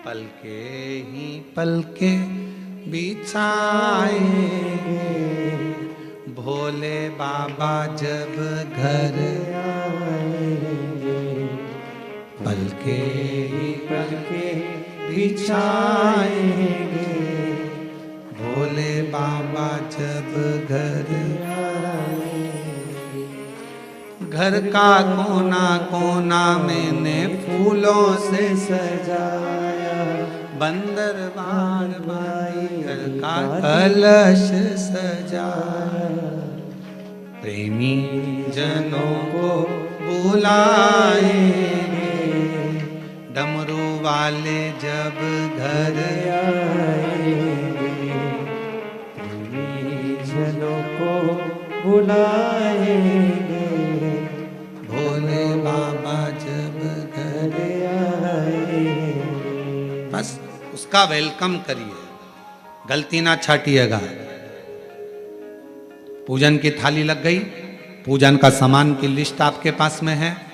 पलके ही पलके बिछाएंगे भोले बाबा जब घर आएंगे। पलके ही पलके बिछाएंगे भोले बाबा जब घर आएंगे। घर का कोना कोना मैंने फूलों से सजाया, बंदर बार बाई घर का कलश सजाया। प्रेमी जनों को बुलाएंगे डमरू वाले जब घर आएंगे। प्रेमी जनों को बुलाएंगे भोले बाबा जब घर आएंगे। बस उसका वेलकम करिए, गलती ना छाटिएगा। पूजन की थाली लग गई, पूजन का सामान की लिस्ट आपके पास में है।